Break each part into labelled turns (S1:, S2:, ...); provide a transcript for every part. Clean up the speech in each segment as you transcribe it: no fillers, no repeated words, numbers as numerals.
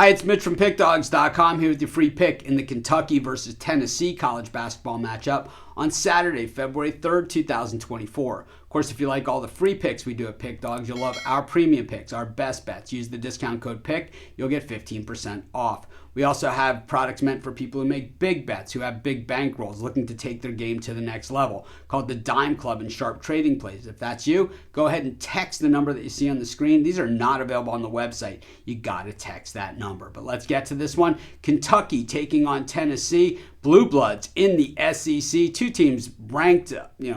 S1: Hi, it's Mitch from Pickdawgz.com here with your free pick in the Kentucky versus Tennessee college basketball matchup on Saturday, February 3rd, 2024. Of course, if you like all the free picks we do at Pickdawgz, you'll love our premium picks, our best bets. Use the discount code PICK, you'll get 15% off. We also have products meant for people who make big bets, who have big bankrolls, looking to take their game to the next level, called the Dime Club and Sharp Trading Plays. If that's you, go ahead and text the number that you see on the screen. These are not available on the website. You got to text that number. But let's get to this one. Kentucky taking on Tennessee. Blue Bloods in the SEC. Two teams ranked,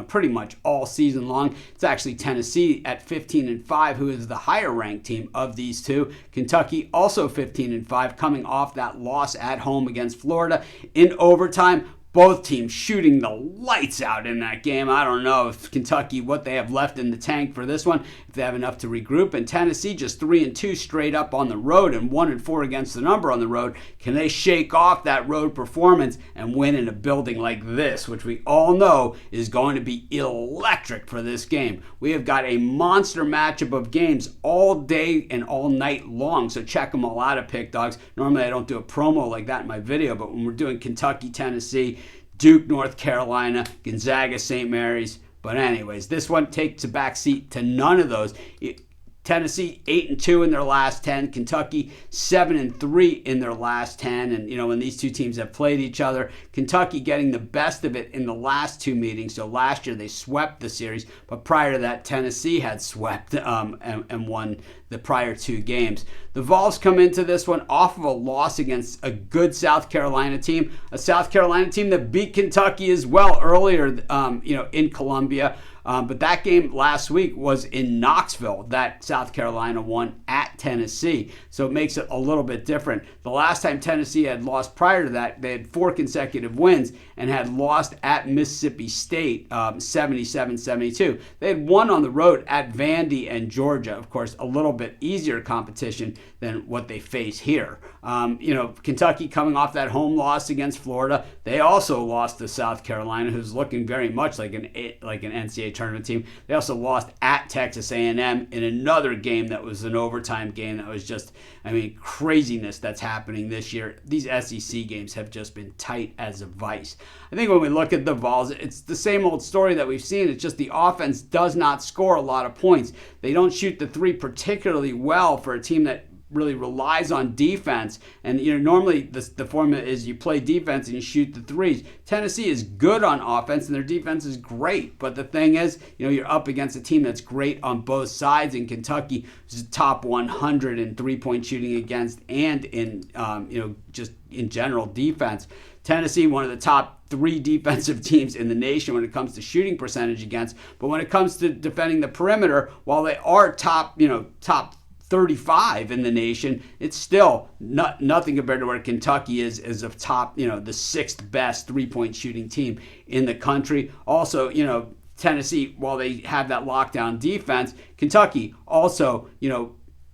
S1: pretty much all season long. It's actually Tennessee at 15-5, who is the higher ranked team of these two. Kentucky also 15-5, coming off that loss at home against Florida in overtime. Both teams shooting the lights out in that game. I don't know if Kentucky, what they have left in the tank for this one, if they have enough to regroup. And Tennessee just 3-2 straight up on the road and 1-4 against the number on the road. Can they shake off that road performance and win in a building like this, which we all know is going to be electric for this game? We have got a monster matchup of games all day and all night long, so check them all out at Pickdawgz. Normally I don't do a promo like that in my video, but when we're doing Kentucky, Tennessee, Duke, North Carolina, Gonzaga, St. Mary's. But anyways, this one takes a backseat to none of those. Tennessee 8-2 in their last 10. Kentucky 7-3 in their last 10. And when these two teams have played each other, Kentucky getting the best of it in the last two meetings. So last year they swept the series, but prior to that, Tennessee had swept and won the prior two games. The Vols come into this one off of a loss against a good South Carolina team, a South Carolina team that beat Kentucky as well earlier, in Columbia. But that game last week was in Knoxville that South Carolina won at Tennessee. So it makes it a little bit different. The last time Tennessee had lost prior to that, they had 4 consecutive wins and had lost at Mississippi State 77-72. They had won on the road at Vandy and Georgia. Of course, a little bit easier competition than what they face here. Kentucky coming off that home loss against Florida. They also lost to South Carolina, who's looking very much like an NCAA tournament team. They also lost at Texas A&M in another game that was an overtime game that was just, craziness that's happening this year. These SEC games have just been tight as a vice. I think when we look at the Vols, it's the same old story that we've seen. It's just the offense does not score a lot of points. They don't shoot the three particularly well for a team that really relies on defense. And normally the formula is you play defense and you shoot the threes. Tennessee is good on offense and their defense is great, but the thing is, you're up against a team that's great on both sides. In Kentucky, is top 100 in three-point shooting against and in just in general defense. Tennessee, one of the top 3 defensive teams in the nation when it comes to shooting percentage against, but when it comes to defending the perimeter, while they are top 35 in the nation, it's still nothing compared to where Kentucky is of top, the 6th best three-point shooting team in the country. Also, Tennessee, while they have that lockdown defense, Kentucky also,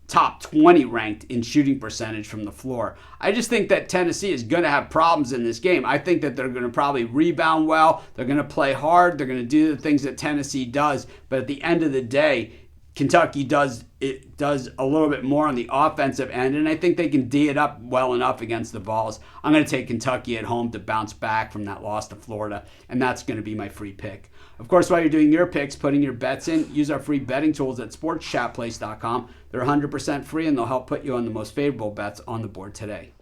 S1: top 20 ranked in shooting percentage from the floor. I just think that Tennessee is going to have problems in this game. I think that they're going to probably rebound well. They're going to play hard. They're going to do the things that Tennessee does. But at the end of the day, Kentucky does a little bit more on the offensive end, and I think they can D it up well enough against the Vols. I'm going to take Kentucky at home to bounce back from that loss to Florida, and that's going to be my free pick. Of course, while you're doing your picks, putting your bets in, use our free betting tools at sportschatplace.com. They're 100% free, and they'll help put you on the most favorable bets on the board today.